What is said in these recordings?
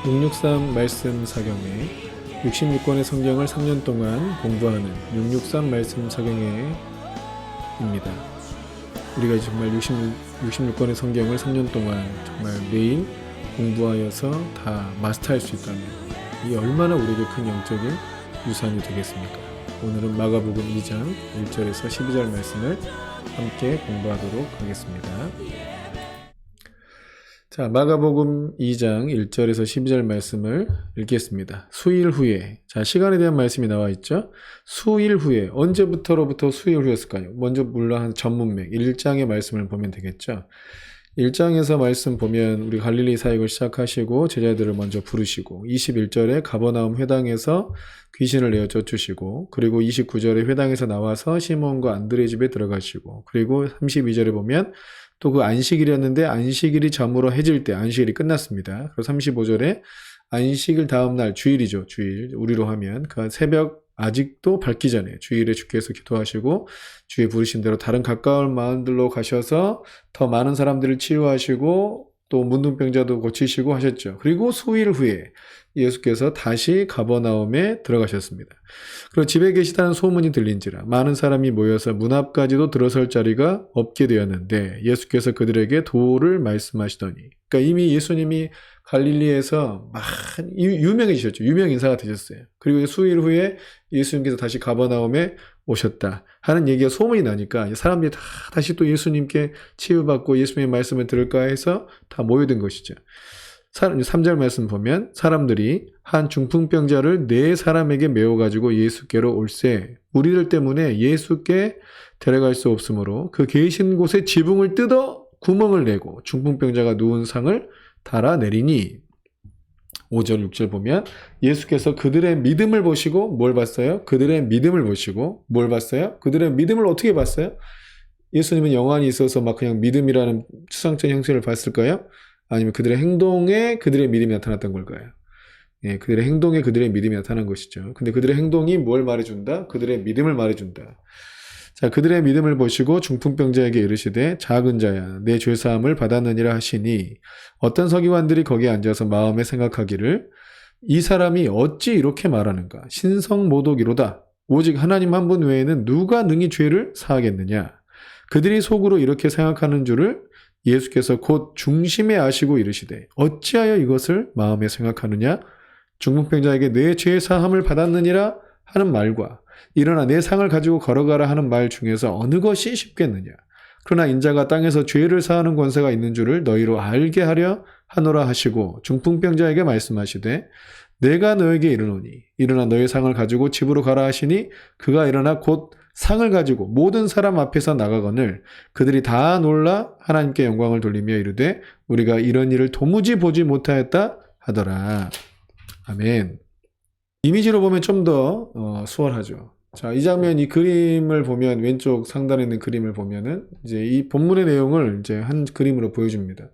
663 말씀 사경회 66권의 성경을 3년 동안 공부하는 663 말씀 사경회입니다. 우리가 정말 66권의 성경을 3년 동안 정말 매일 공부하여서 다 마스터할 수 있다면 이 얼마나 우리에게 큰 영적인 유산이 되겠습니까? 오늘은 마가복음 2장 1절에서 12절 말씀을 함께 공부하도록 하겠습니다. 자, 마가복음 2장 1절에서 12절 말씀을 읽겠습니다. 수일 후에, 자, 시간에 대한 말씀이 나와 있죠. 수일 후에, 언제부터로부터 수일 후였을까요? 먼저 물론 한 전문맥 1장의 말씀을 보면 되겠죠. 1장에서 말씀 보면 우리 갈릴리 사역을 시작하시고 제자들을 먼저 부르시고 21절에 가버나움 회당에서 귀신을 내어 쫓으시고 그리고 29절에 회당에서 나와서 시몬과 안드레 집에 들어가시고 그리고 32절에 보면 또 그 안식일이었는데 안식일이 저물어 해질 때 안식일이 끝났습니다. 그리고 35절에 안식일 다음 날 주일이죠. 주일 우리로 하면 그 새벽 아직도 밝기 전에 주일에 주께서 기도하시고 주의 부르신 대로 다른 가까운 마을들로 가셔서 더 많은 사람들을 치유하시고 또 문둥병자도 고치시고 하셨죠. 그리고 수일 후에 예수께서 다시 가버나움에 들어가셨습니다. 그리고 집에 계시다는 소문이 들린지라 많은 사람이 모여서 문 앞까지도 들어설 자리가 없게 되었는데 예수께서 그들에게 도를 말씀하시더니, 그러니까 이미 예수님이 갈릴리에서 유명해지셨죠. 유명 인사가 되셨어요. 그리고 수일 후에 예수님께서 다시 가버나움에 오셨다 하는 얘기가 소문이 나니까 사람들이 다 다시 또 예수님께 치유받고 예수님의 말씀을 들을까 해서 다 모여든 것이죠. 3절 말씀 보면 사람들이 한 중풍병자를 4사람에게 메워가지고 예수께로 올세 우리들 때문에 예수께 데려갈 수 없으므로 그 계신 곳에 지붕을 뜯어 구멍을 내고 중풍병자가 누운 상을 달아내리니 5절 6절 보면 예수께서 그들의 믿음을 보시고 뭘 봤어요? 그들의 믿음을 보시고 뭘 봤어요? 그들의 믿음을 어떻게 봤어요? 예수님은 영안이 있어서 막 그냥 믿음이라는 추상적 형태를 봤을까요? 아니면 그들의 행동에 그들의 믿음이 나타났던 걸까요? 예, 그들의 행동에 그들의 믿음이 나타난 것이죠. 근데 그들의 행동이 뭘 말해준다? 그들의 믿음을 말해준다. 자, 그들의 믿음을 보시고 중풍병자에게 이르시되 작은 자야 내 죄사함을 받았느니라 하시니 어떤 서기관들이 거기에 앉아서 마음에 생각하기를 이 사람이 어찌 이렇게 말하는가 신성모독이로다 오직 하나님 한 분 외에는 누가 능히 죄를 사하겠느냐. 그들이 속으로 이렇게 생각하는 줄을 예수께서 곧 중심에 아시고 이르시되 어찌하여 이것을 마음에 생각하느냐. 중풍병자에게 내 죄 사함을 받았느니라 하는 말과 일어나 내 상을 가지고 걸어가라 하는 말 중에서 어느 것이 쉽겠느냐. 그러나 인자가 땅에서 죄를 사하는 권세가 있는 줄을 너희로 알게 하려 하노라 하시고 중풍병자에게 말씀하시되 내가 너에게 이르노니 일어나 너의 상을 가지고 집으로 가라 하시니 그가 일어나 곧 상을 가지고 모든 사람 앞에서 나가거늘 그들이 다 놀라 하나님께 영광을 돌리며 이르되 우리가 이런 일을 도무지 보지 못하였다 하더라. 아멘. 이미지로 보면 좀 더 수월하죠. 자, 이 장면, 이 그림을 보면 왼쪽 상단에 있는 그림을 보면은 이제 이 본문의 내용을 이제 한 그림으로 보여줍니다.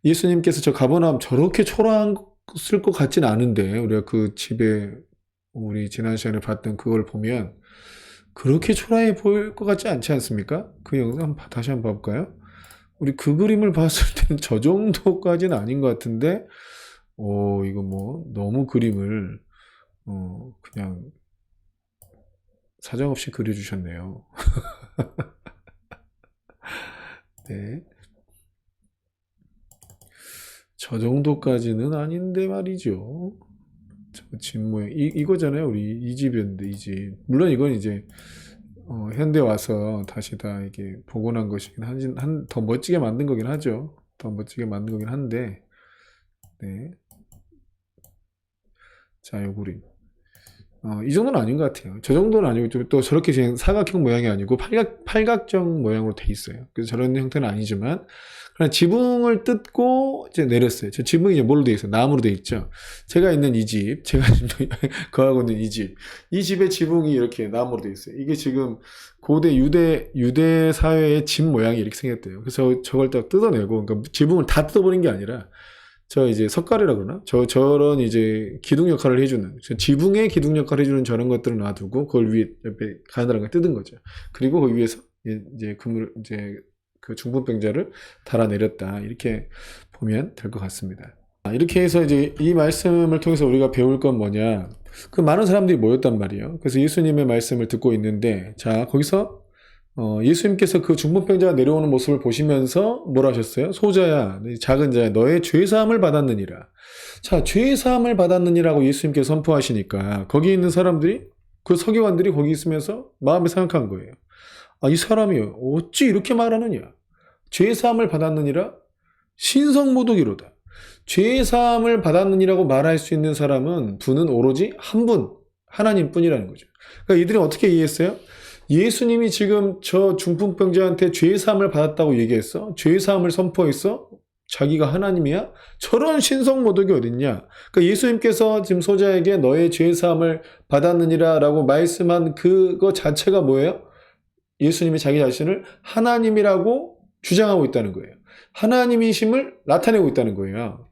예수님께서 저 가버나움 저렇게 초라했을 것 같진 않은데 우리가 그 집에 우리 지난 시간에 봤던 그걸 보면 그렇게 초라해 보일 것 같지 않지 않습니까? 그 영상 다시 한번 봐볼까요? 우리 그 그림을 봤을 때는 저 정도까지는 아닌 것 같은데 이거 뭐 너무 그림을 그냥 사정없이 그려주셨네요. 네. 저 정도까지는 아닌데 말이죠. 저 집 모양 이거잖아요. 우리 이 집이었는데 이 집. 물론 이건 이제 현대 와서 다시 다 이게 복원한 것이긴 더 멋지게 만든 거긴 하죠. 더 멋지게 만든 거긴 한데, 네. 자, 요 그림. 이 정도는 아닌 것 같아요. 저 정도는 아니고 또 저렇게 그냥 사각형 모양이 아니고 팔각정 모양으로 돼 있어요. 그래서 저런 형태는 아니지만 그냥 지붕을 뜯고 이제 내렸어요. 저 지붕이 이제 뭘로 돼 있어요? 나무로 돼 있죠. 제가 있는 이 집, 제가 지금 거하고 있는 이 집, 이 집의 지붕이 이렇게 나무로 돼 있어요. 이게 지금 고대 유대 사회의 집 모양이 이렇게 생겼대요. 그래서 저걸 딱 뜯어내고, 그러니까 지붕을 다 뜯어버린 게 아니라 저 이제 석가래라 그러나? 저런 이제 기둥 역할을 해주는, 지붕의 기둥 역할을 해주는 저런 것들을 놔두고 그걸 위에 옆에 가느다란 걸 뜯은 거죠. 그리고 그 위에서 이제 그 중풍병자를 달아내렸다. 이렇게 보면 될 것 같습니다. 이렇게 해서 이제 이 말씀을 통해서 우리가 배울 건 뭐냐. 그 많은 사람들이 모였단 말이에요. 그래서 예수님의 말씀을 듣고 있는데, 자, 거기서 예수님께서 그 중풍병자가 내려오는 모습을 보시면서 뭐라 하셨어요? 소자야, 작은 자야, 너의 죄사함을 받았느니라. 자, 죄사함을 받았느니라고 예수님께서 선포하시니까 거기 있는 사람들이, 그 서기관들이 거기 있으면서 마음에 생각한 거예요. 아, 이 사람이 어찌 이렇게 말하느냐? 죄사함을 받았느니라? 신성모독이로다. 죄사함을 받았느니라고 말할 수 있는 사람은 분은 오로지 한 분, 하나님뿐이라는 거죠. 그러니까 이들이 어떻게 이해했어요? 예수님이 지금 저 중풍병자한테 죄사함을 받았다고 얘기했어? 죄사함을 선포했어? 자기가 하나님이야? 저런 신성모독이 어딨냐? 그러니까 예수님께서 지금 소자에게 너의 죄사함을 받았느니라 라고 말씀한 그거 자체가 뭐예요? 예수님이 자기 자신을 하나님이라고 주장하고 있다는 거예요. 하나님이심을 나타내고 있다는 거예요.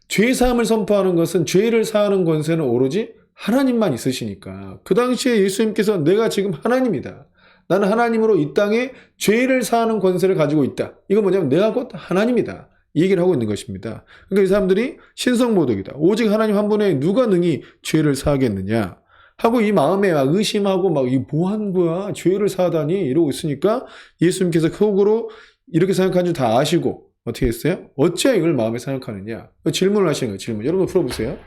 죄사함을 선포하는 것은 죄를 사하는 권세는 오로지 하나님만 있으시니까 그 당시에 예수님께서 내가 지금 하나님이다. 나는 하나님으로 이 땅에 죄를 사하는 권세를 가지고 있다. 이건 뭐냐면 내가 곧 하나님이다. 이 얘기를 하고 있는 것입니다. 그러니까 이 사람들이 신성모독이다. 오직 하나님 한 분에 누가 능히 죄를 사하겠느냐 하고 이 마음에 의심하고 막 이 뭐 하는 거야? 죄를 사하다니 이러고 있으니까 예수님께서 속으로 이렇게 생각한 줄 다 아시고 어떻게 했어요? 어째 이걸 마음에 생각하느냐? 질문을 하시는 거예요. 질문. 여러분 풀어보세요.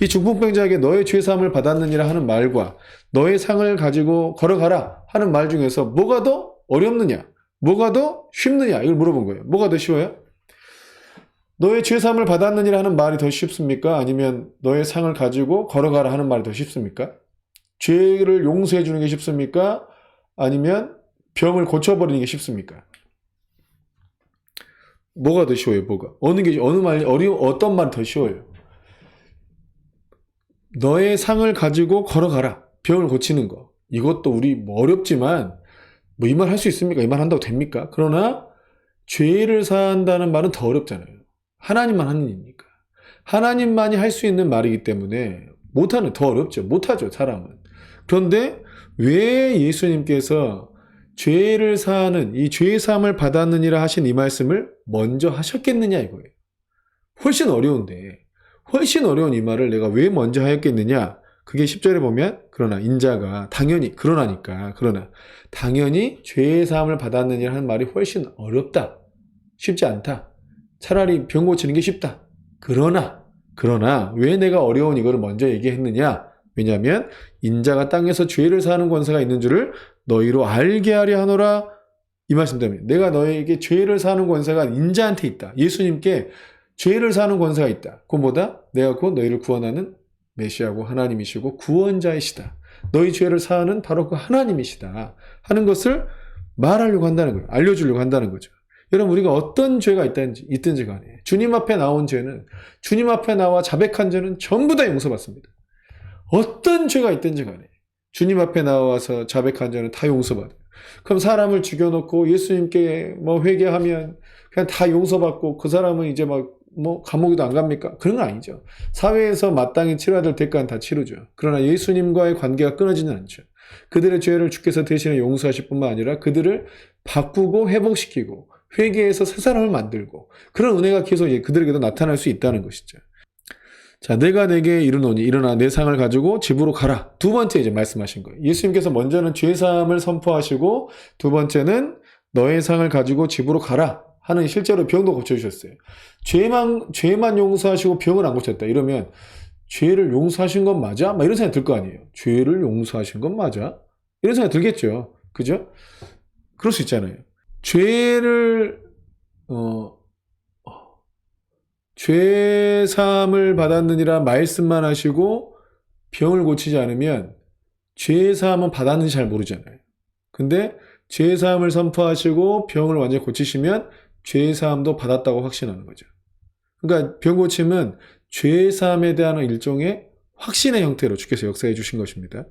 이 중풍병자에게 너의 죄사함을 받았느니라 하는 말과 너의 상을 가지고 걸어가라 하는 말 중에서 뭐가 더 어렵느냐? 뭐가 더 쉽느냐? 이걸 물어본 거예요. 뭐가 더 쉬워요? 너의 죄사함을 받았느니라 하는 말이 더 쉽습니까? 아니면 너의 상을 가지고 걸어가라 하는 말이 더 쉽습니까? 죄를 용서해 주는 게 쉽습니까? 아니면 병을 고쳐버리는 게 쉽습니까? 뭐가 더 쉬워요? 뭐가? 어떤 말이 더 쉬워요? 너의 상을 가지고 걸어가라. 병을 고치는 거. 이것도 우리 뭐 어렵지만 뭐 이 말 할 수 있습니까? 이 말 한다고 됩니까? 그러나 죄를 사한다는 말은 더 어렵잖아요. 하나님만 하는 일이니까. 하나님만이 할 수 있는 말이기 때문에 못하는, 더 어렵죠. 못하죠, 사람은. 그런데 왜 예수님께서 죄를 사하는 이 죄사함을 받았느니라 하신 이 말씀을 먼저 하셨겠느냐 이거예요. 훨씬 어려운데 훨씬 어려운 이 말을 내가 왜 먼저 하였겠느냐. 그게 10절에 보면 그러나 인자가 당연히 그러나 당연히 죄사함을 받았느니라 하는 말이 훨씬 어렵다. 쉽지 않다. 차라리 병 고치는 게 쉽다. 그러나 왜 내가 어려운 이거를 먼저 얘기했느냐. 왜냐하면 인자가 땅에서 죄를 사하는 권세가 있는 줄을 너희로 알게 하려 하노라. 이 말씀 때문에 내가 너에게 죄를 사하는 권세가 인자한테 있다. 예수님께 죄를 사하는 권세가 있다. 그건 뭐다? 내가 곧 너희를 구원하는 메시아고 하나님이시고 구원자이시다. 너희 죄를 사하는 바로 그 하나님이시다 하는 것을 말하려고 한다는 거예요. 알려주려고 한다는 거죠. 여러분 우리가 어떤 죄가 있든지 간에 주님 앞에 나온 죄는 주님 앞에 나와 자백한 죄는 전부 다 용서받습니다. 어떤 죄가 있든지 간에 주님 앞에 나와서 자백한 죄는 다 용서받아요. 그럼 사람을 죽여놓고 예수님께 뭐 회개하면 그냥 다 용서받고 그 사람은 이제 뭐 감옥에도 안 갑니까? 그런 건 아니죠. 사회에서 마땅히 치러야 될 대가는 다 치르죠. 그러나 예수님과의 관계가 끊어지는 않죠. 그들의 죄를 주께서 대신에 용서하실 뿐만 아니라 그들을 바꾸고 회복시키고 회개해서 새 사람을 만들고 그런 은혜가 계속 그들에게도 나타날 수 있다는 것이죠. 자, 내가 내게 이르노니 일어나 내 상을 가지고 집으로 가라. 두 번째 이제 말씀하신 거예요. 예수님께서 먼저는 죄사함을 선포하시고 두 번째는 너의 상을 가지고 집으로 가라 하는 실제로 병도 고쳐주셨어요. 죄만 용서하시고 병을 안 고쳤다. 이러면 죄를 용서하신 건 맞아? 막 이런 생각 들 거 아니에요. 죄를 용서하신 건 맞아? 이런 생각 들겠죠. 그죠? 그럴 수 있잖아요. 죄사함을 받았느니라 말씀만 하시고 병을 고치지 않으면 죄사함은 받았는지 잘 모르잖아요. 근데 죄사함을 선포하시고 병을 완전히 고치시면 죄사함도 받았다고 확신하는 거죠. 그러니까 병 고침은 죄사함에 대한 일종의 확신의 형태로 주께서 역사해 주신 것입니다.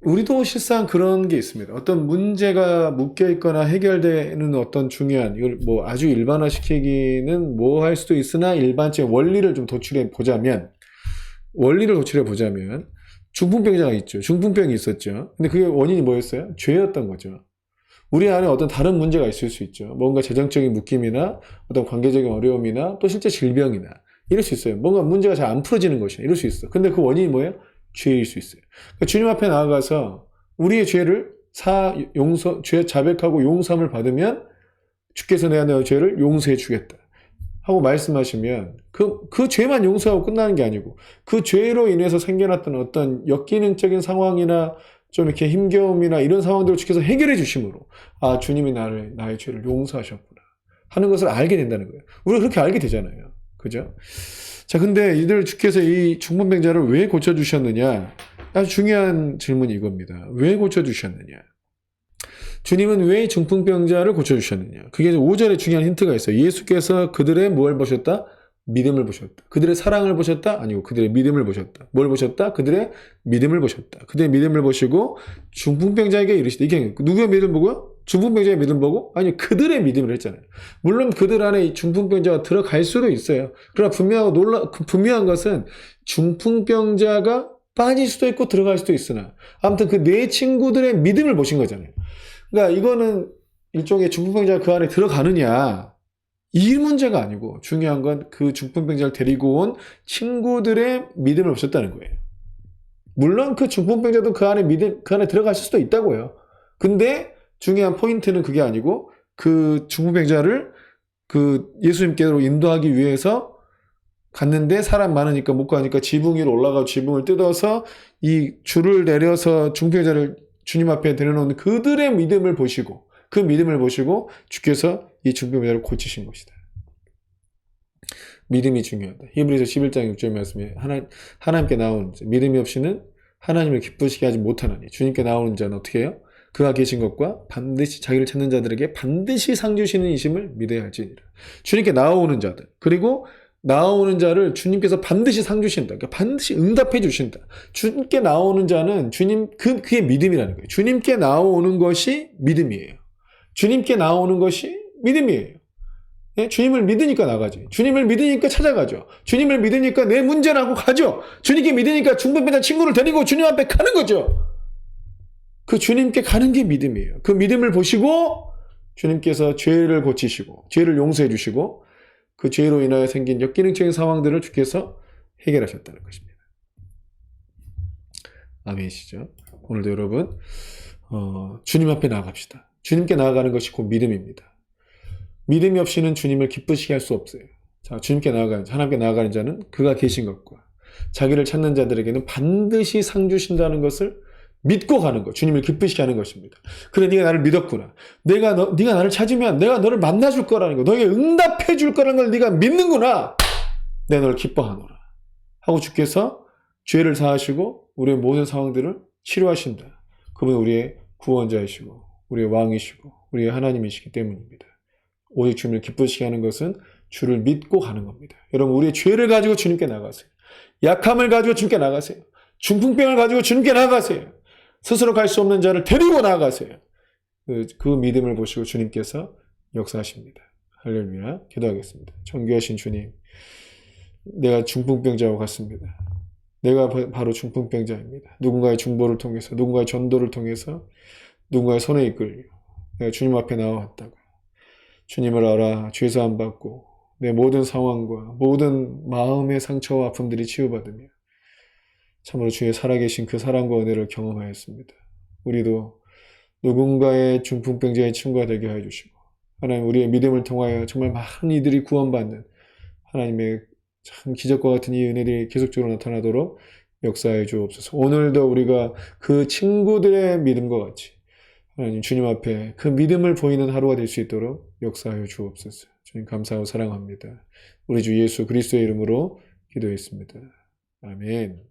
우리도 실상 그런 게 있습니다. 어떤 문제가 묶여있거나 해결되는 어떤 중요한, 이걸 뭐 아주 일반화시키기는 뭐 할 수도 있으나 일반적인 원리를 좀 도출해 보자면, 중풍병자가 있죠. 중풍병이 있었죠. 근데 그게 원인이 뭐였어요? 죄였던 거죠. 우리 안에 어떤 다른 문제가 있을 수 있죠. 뭔가 재정적인 묶임이나 어떤 관계적인 어려움이나 또 실제 질병이나 이럴 수 있어요. 뭔가 문제가 잘 안 풀어지는 것이야. 이럴 수 있어. 근데 그 원인이 뭐예요? 죄일 수 있어요. 그러니까 주님 앞에 나아가서 우리의 죄를 죄 자백하고 용서함을 받으면 주께서 내가 너 죄를 용서해 주겠다 하고 말씀하시면 그 죄만 용서하고 끝나는 게 아니고 그 죄로 인해서 생겨났던 어떤 역기능적인 상황이나 좀 이렇게 힘겨움이나 이런 상황들을 주께서 해결해 주심으로 아, 주님이 나의 죄를 용서하셨구나 하는 것을 알게 된다는 거예요. 우리가 그렇게 알게 되잖아요. 그죠? 자, 근데 이들 주께서 이 중풍병자를 왜 고쳐주셨느냐? 아주 중요한 질문이 이겁니다. 왜 고쳐주셨느냐? 주님은 왜 중풍병자를 고쳐주셨느냐? 그게 5절에 중요한 힌트가 있어요. 예수께서 그들의 뭘 보셨다? 믿음을 보셨다. 그들의 사랑을 보셨다? 아니고 그들의 믿음을 보셨다. 뭘 보셨다? 그들의 믿음을 보셨다. 그들의 믿음을 보시고 중풍병자에게 이르시되 이게 누구의 믿음 보고요? 중풍병자의 믿음 보고? 아니 그들의 믿음을 했잖아요. 물론 그들 안에 이 중풍병자가 들어갈 수도 있어요. 그러나 분명한 것은 중풍병자가 빠질 수도 있고 들어갈 수도 있으나 아무튼 그 네 친구들의 믿음을 보신 거잖아요. 그러니까 이거는 일종의 중풍병자가 그 안에 들어가느냐 이 문제가 아니고 중요한 건 그 중풍병자를 데리고 온 친구들의 믿음을 보셨다는 거예요. 물론 그 중풍병자도 그 안에 들어갔을 수도 있다고요. 근데 중요한 포인트는 그게 아니고 그 중풍병자를 그 예수님께로 인도하기 위해서 갔는데 사람 많으니까 못 가니까 지붕 위로 올라가고 지붕을 뜯어서 이 줄을 내려서 중풍병자를 주님 앞에 데려놓은 그들의 믿음을 보시고 그 믿음을 보시고 주께서 이 중풍병자를 고치신 것이다. 믿음이 중요하다. 히브리서 11장 6절 말씀에 하나님께 나오는 자 믿음이 없이는 하나님을 기쁘시게 하지 못하나니 주님께 나오는 자는 어떻게 해요? 그가 계신 것과 반드시 자기를 찾는 자들에게 반드시 상 주시는 이심을 믿어야 할지니라. 주님께 나오는 자들 그리고 나오는 자를 주님께서 반드시 상 주신다. 그러니까 반드시 응답해 주신다. 주님께 나오는 자는 그게 믿음이라는 거예요. 주님께 나오는 것이 믿음이에요. 주님께 나오는 것이 믿음이에요. 네? 주님을 믿으니까 나가지. 주님을 믿으니까 찾아가죠. 주님을 믿으니까 내 문제라고 가죠. 주님께 믿으니까 중풍병자 친구를 데리고 주님 앞에 가는 거죠. 그 주님께 가는 게 믿음이에요. 그 믿음을 보시고 주님께서 죄를 고치시고 죄를 용서해 주시고 그 죄로 인하여 생긴 역기능적인 상황들을 주께서 해결하셨다는 것입니다. 아멘이시죠? 오늘도 여러분 주님 앞에 나아갑시다. 주님께 나아가는 것이 곧 믿음입니다. 믿음이 없이는 주님을 기쁘시게 할 수 없어요. 자, 하나님께 나아가는 자는 그가 계신 것과 자기를 찾는 자들에게는 반드시 상 주신다는 것을 믿고 가는 것, 주님을 기쁘시게 하는 것입니다. 그래, 네가 나를 믿었구나. 네가 나를 찾으면 내가 너를 만나줄 거라는 거, 너에게 응답해 줄 거라는 걸 네가 믿는구나. 내가 너를 기뻐하노라. 하고 주께서 죄를 사하시고 우리의 모든 상황들을 치료하신다. 그분은 우리의 구원자이시고 우리의 왕이시고 우리의 하나님이시기 때문입니다. 오직 주님을 기쁘시게 하는 것은 주를 믿고 가는 겁니다. 여러분, 우리의 죄를 가지고 주님께 나가세요. 약함을 가지고 주님께 나가세요. 중풍병을 가지고 주님께 나가세요. 스스로 갈 수 없는 자를 데리고 나가세요. 그 믿음을 보시고 주님께서 역사하십니다. 할렐루야. 기도하겠습니다. 존귀하신 주님, 내가 중풍병자와 같습니다. 내가 바로 중풍병자입니다. 누군가의 중보를 통해서, 누군가의 전도를 통해서, 누군가의 손에 이끌려 내가 주님 앞에 나와왔다가 주님을 알아 죄사함 받고 내 모든 상황과 모든 마음의 상처와 아픔들이 치유받으며 참으로 주의 살아계신 그 사랑과 은혜를 경험하였습니다. 우리도 누군가의 중풍병자의 친구가 되게 하여 주시고 하나님, 우리의 믿음을 통하여 정말 많은 이들이 구원받는 하나님의 참 기적과 같은 이 은혜들이 계속적으로 나타나도록 역사해 주옵소서. 오늘도 우리가 그 친구들의 믿음과 같이 하나님 주님 앞에 그 믿음을 보이는 하루가 될 수 있도록 역사하여 주옵소서. 주님 감사하고 사랑합니다. 우리 주 예수 그리스도의 이름으로 기도했습니다. 아멘.